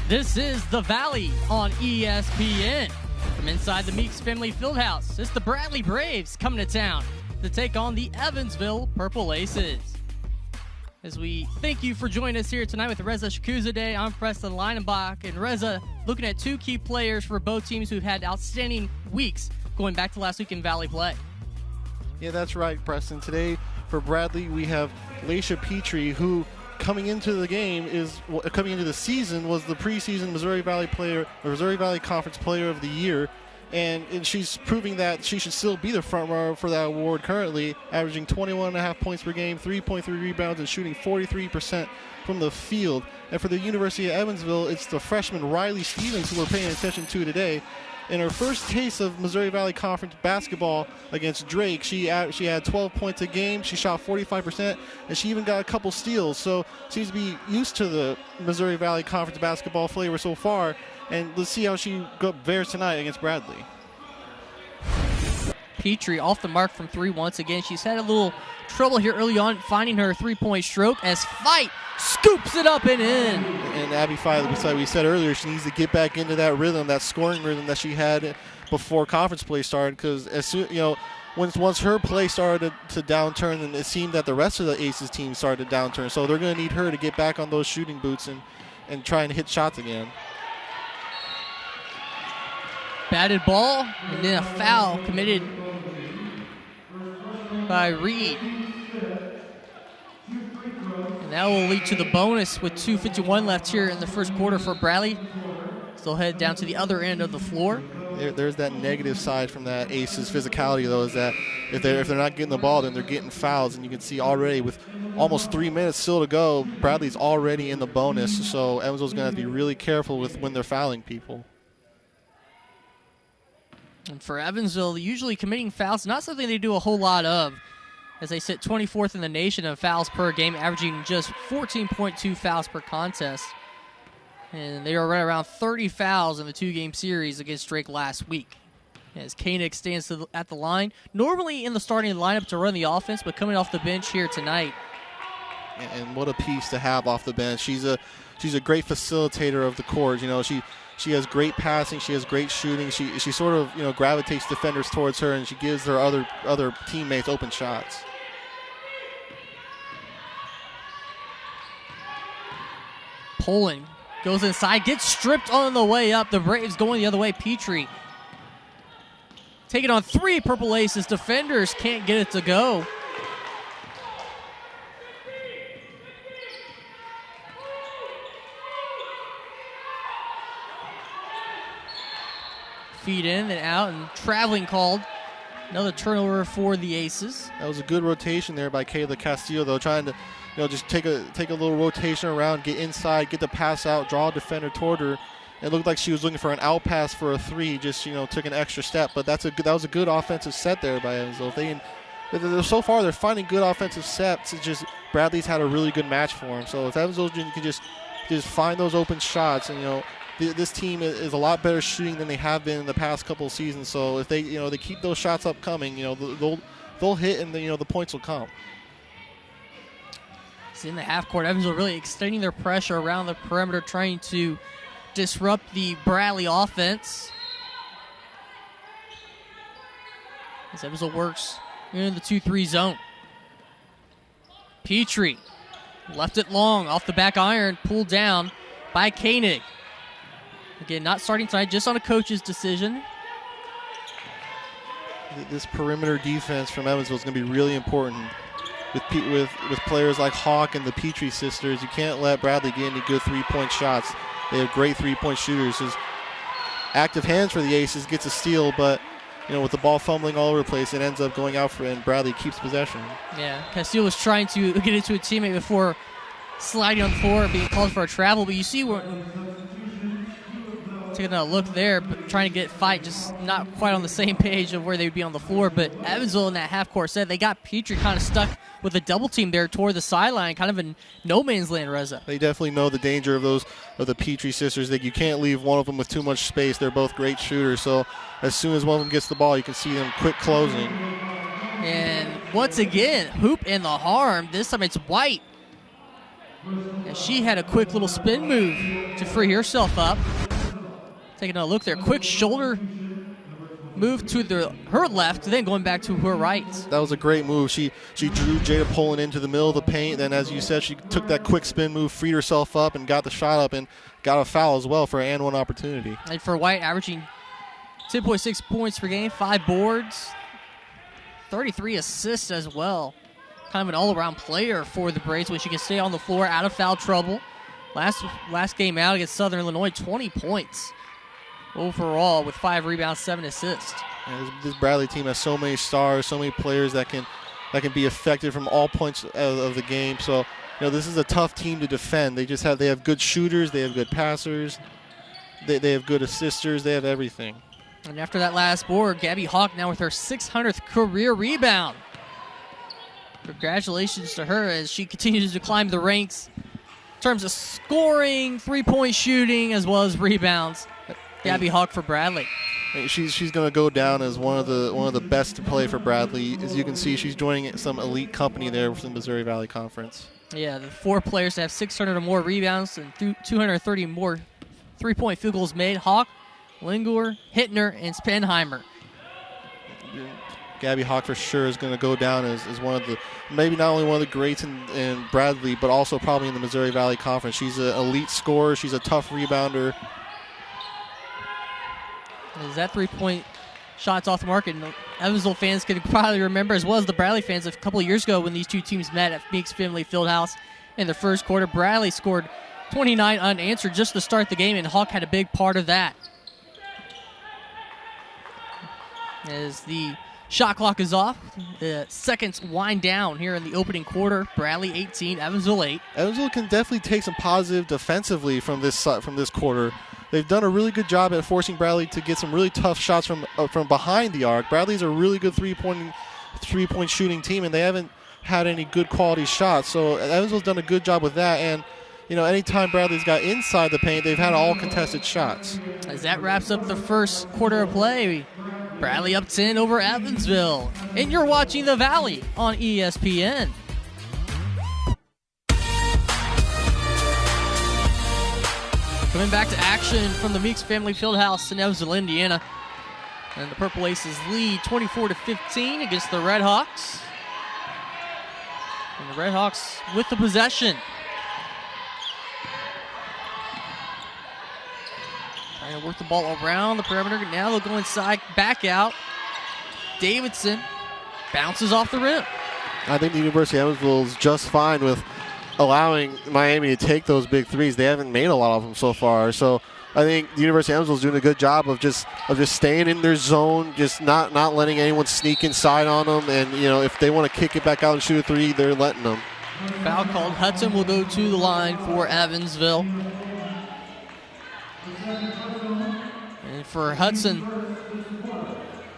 This is The Valley on ESPN. From inside the Meeks Family Fieldhouse, it's the Bradley Braves coming to town to take on the Evansville Purple Aces. As we thank you for joining us here tonight with Reza Shakuza Day, I'm Preston Leinenbach. And Reza, looking at two key players for both teams who've had outstanding weeks going back to last week in Valley play. Yeah, that's right, Preston. Today for Bradley, we have Laisha Petrie, who coming into the season was the preseason Missouri Valley Conference Player of the Year, and she's proving that she should still be the front runner for that award currently, averaging 21.5 points per game, 3.3 rebounds, and shooting 43% from the field. And for the University of Evansville, it's the freshman Riley Stevens who we're paying attention to today. In her first taste of Missouri Valley Conference basketball against Drake, she had 12 points a game, she shot 45%, and she even got a couple steals. So seems to be used to the Missouri Valley Conference basketball flavor so far, and let's see how she fares tonight against Bradley. Petrie off the mark from three once again. She's had a little trouble here early on finding her three-point stroke as Fight scoops it up and in. And Abby Fight, like we said earlier, she needs to get back into that rhythm, that scoring rhythm that she had before conference play started, because as soon, once her play started to downturn, and it seemed that the rest of the Aces team started to downturn. So they're going to need her to get back on those shooting boots and try and hit shots again. Batted ball, and then a foul committed by Reed. And that will lead to the bonus with 2:51 left here in the first quarter for Bradley. Still head down to the other end of the floor. There's that negative side from that Aces physicality, though, is that if they're not getting the ball, then they're getting fouls. And you can see already with almost 3 minutes still to go, Bradley's already in the bonus. So Evansville's going to have to be really careful with when they're fouling people. And for Evansville, usually committing fouls, not something they do a whole lot of, as they sit 24th in the nation of fouls per game, averaging just 14.2 fouls per contest. And they are right around 30 fouls in the two-game series against Drake last week. As Koenig stands at the line, normally in the starting lineup to run the offense, but coming off the bench here tonight. And what a piece to have off the bench. She's a great facilitator of the court. She has great passing. She has great shooting. She sort of gravitates defenders towards her, and she gives her other teammates open shots. Poland goes inside, gets stripped on the way up. The Braves going the other way. Petrie taking on three Purple Aces. Defenders can't get it to go. Feed in and out, and traveling called. Another turnover for the Aces. That was a good rotation there by Kayla Castillo, though, trying to just take a little rotation around, get inside, get the pass out, draw a defender toward her. It looked like she was looking for an out pass for a three, just took an extra step. But that was a good offensive set there by Evansville. So far they're finding good offensive sets. It's just Bradley's had a really good match for him. So if Evansville can just find those open shots, and this team is a lot better shooting than they have been in the past couple of seasons. So if they they keep those shots up coming, they'll hit, and the points will come. It's in the half court. Evansville really extending their pressure around the perimeter, trying to disrupt the Bradley offense. As Evansville works in the 2-3 zone. Petrie left it long off the back iron, pulled down by Koenig. Again, not starting tonight, just on a coach's decision. This perimeter defense from Evansville is going to be really important with players like Hawk and the Petrie sisters. You can't let Bradley get any good three-point shots. They have great three-point shooters. His active hands for the Aces gets a steal, but with the ball fumbling all over the place, it ends up going out and Bradley keeps possession. Yeah, Castillo was trying to get into a teammate before sliding on the floor and being called for a travel, but you see where taking a look there, but trying to get Fight just not quite on the same page of where they would be on the floor. But Evansville in that half-court set, they got Petrie kind of stuck with a double team there toward the sideline, kind of in no man's land, Reza. They definitely know the danger of the Petrie sisters. That you can't leave one of them with too much space. They're both great shooters, so as soon as one of them gets the ball, you can see them quick closing. And once again, hoop in the harm. This time it's White And she had a quick little spin move to free herself up. Taking a look there. Quick shoulder move to her left, then going back to her right. That was a great move. She drew Jada Poland into the middle of the paint. Then, as you said, she took that quick spin move, freed herself up, and got the shot up, and got a foul as well for an and one opportunity. And for White, averaging 10.6 points per game, 5 boards, 33 assists as well. Kind of an all-around player for the Braves, when she can stay on the floor out of foul trouble. Last game out against Southern Illinois, 20 points overall with 5 rebounds, 7 assists. Yeah, this Bradley team has so many stars, so many players that can be effective from all points of the game. So, this is a tough team to defend. They have good shooters, they have good passers, they have good assisters, they have everything. And after that last board, Gabby Hawk now with her 600th career rebound. Congratulations to her as she continues to climb the ranks in terms of scoring, three-point shooting, as well as rebounds. Gabby Hawk for Bradley. She's going to go down as one of the best to play for Bradley. As you can see, she's joining some elite company there from the Missouri Valley Conference. Yeah, the 4 players that have 600 or more rebounds and 230 more three-point field goals made: Hawk, Lingler, Hittner, and Spenheimer. Gabby Hawk for sure is going to go down as one of the, maybe not only one of the greats in Bradley, but also probably in the Missouri Valley Conference. She's an elite scorer. She's a tough rebounder. As that three-point shot's off the market, and Evansville fans can probably remember, as well as the Bradley fans, a couple of years ago when these two teams met at Meeks Finley Fieldhouse in the first quarter. Bradley scored 29 unanswered just to start the game, and Hawk had a big part of that. As the shot clock is off, the seconds wind down here in the opening quarter. Bradley 18, Evansville 8. Evansville can definitely take some positive defensively from this quarter. They've done a really good job at forcing Bradley to get some really tough shots from behind the arc. Bradley's a really good three-point shooting team, and they haven't had any good quality shots. So Evansville's done a good job with that. And anytime Bradley's got inside the paint, they've had all contested shots. As that wraps up the first quarter of play, Bradley up 10 over Evansville. And you're watching The Valley on ESPN. Coming back to action from the Meeks Family Fieldhouse in Evansville, Indiana. And the Purple Aces lead 24-15 against the Red Hawks. And the Red Hawks with the possession. Trying to work the ball around the perimeter. Now they'll go inside, back out. Davidson bounces off the rim. I think the University of Evansville is just fine with allowing Miami to take those big threes. They haven't made a lot of them so far. So I think the University of Evansville is doing a good job of just staying in their zone, just not letting anyone sneak inside on them. And, if they want to kick it back out and shoot a three, they're letting them. Foul called. Hudson will go to the line for Evansville. And for Hudson,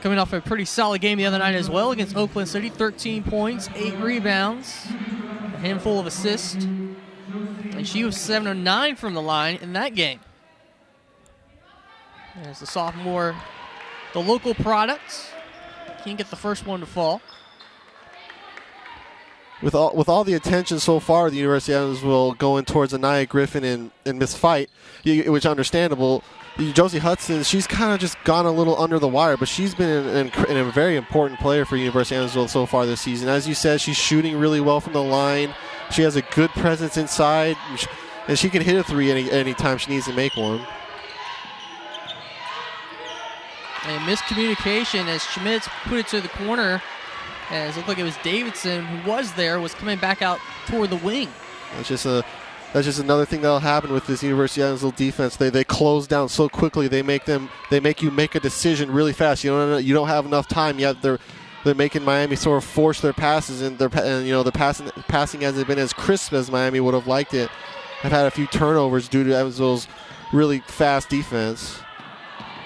coming off a pretty solid game the other night as well against Oakland City, 13 points, 8 rebounds, a handful of assists. And she was 7 of 9 from the line in that game. As the sophomore, the local product, can't get the first one to fall. With all the attention so far, the University of Evansville going towards Anaya Griffin and Miss Fight, which is understandable. Josie Hudson, she's kind of just gone a little under the wire, but she's been a very important player for University of Evansville so far this season. As you said, she's shooting really well from the line. She has a good presence inside, and she can hit a three any time she needs to make one. And miscommunication as Schmitz put it to the corner, as it looked like it was Davidson who was coming back out toward the wing. That's just another thing that'll happen with this University of Evansville defense. They close down so quickly. They make you make a decision really fast. You don't have enough time yet. They're making Miami sort of force their passes, and the passing hasn't been as crisp as Miami would have liked it. Have had a few turnovers due to Evansville's really fast defense.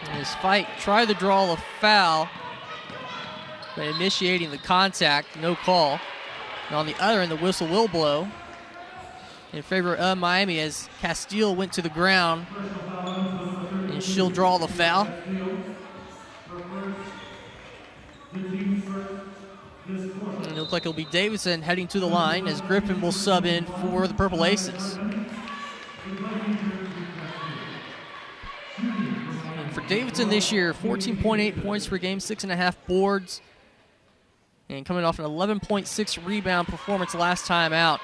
And his Fight tried to draw a foul, but initiating the contact, no call. And on the other end, the whistle will blow in favor of Miami as Castile went to the ground, and she'll draw the foul. And look like it'll be Davidson heading to the line as Griffin will sub in for the Purple Aces. And for Davidson this year, 14.8 points per game, 6.5 boards, and coming off an 11.6 rebound performance last time out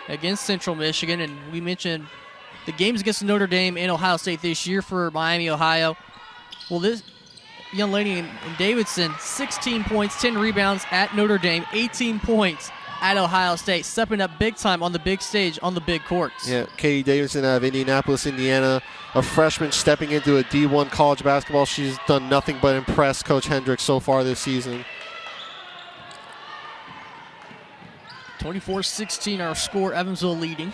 against Central Michigan. And we mentioned the games against Notre Dame and Ohio State this year for Miami, Ohio. Well, this young lady in Davidson, 16 points, 10 rebounds at Notre Dame, 18 points at Ohio State, stepping up big time on the big stage, on the big courts. Yeah, Katie Davidson out of Indianapolis, Indiana, a freshman stepping into a D1 college basketball. She's done nothing but impress Coach Hendricks so far this season. 24-16 our score, Evansville leading.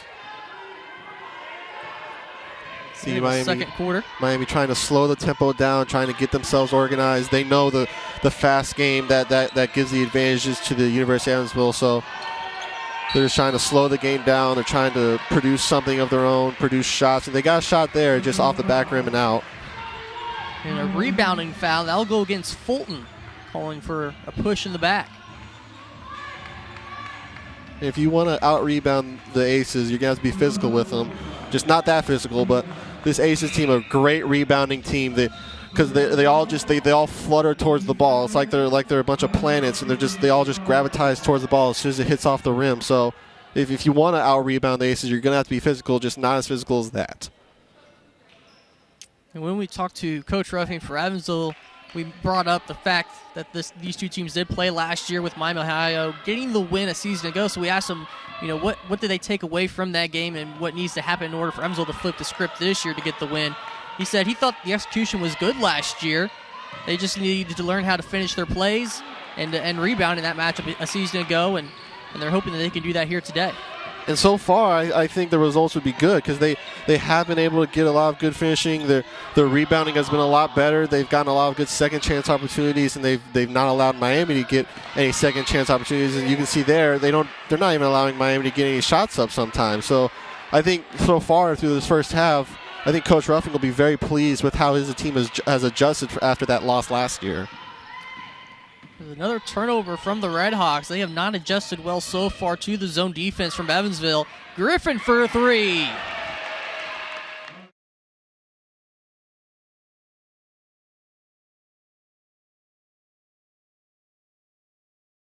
See Miami, second quarter. Miami trying to slow the tempo down, trying to get themselves organized. They know the fast game that gives the advantages to the University of Evansville, so they're just trying to slow the game down. They're trying to produce something of their own, produce shots, and they got a shot there just off the back rim and out. And a rebounding foul. That'll go against Fulton, calling for a push in the back. If you want to out-rebound the Aces, you're going to have to be physical with them. Just not that physical, but this Aces team, a great rebounding team, because they all flutter towards the ball. It's like they're a bunch of planets, and they all just gravitize towards the ball as soon as it hits off the rim. So if you want to out-rebound the Aces, you're going to have to be physical, just not as physical as that. And when we talked to Coach Ruffing for Evansville, we brought up the fact that these two teams did play last year with Miami, Ohio, getting the win a season ago. So we asked them, what did they take away from that game and what needs to happen in order for Evansville to flip the script this year to get the win. He said he thought the execution was good last year. They just needed to learn how to finish their plays and rebound in that matchup a season ago, and they're hoping that they can do that here today. And so far, I think the results would be good because they have been able to get a lot of good finishing. Their rebounding has been a lot better. They've gotten a lot of good second chance opportunities, and they've not allowed Miami to get any second chance opportunities. And you can see they're not even allowing Miami to get any shots up sometimes. So I think so far through this first half, I think Coach Ruffing will be very pleased with how his team has adjusted after that loss last year. There's another turnover from the Red Hawks. They have not adjusted well so far to the zone defense from Evansville. Griffin for a three.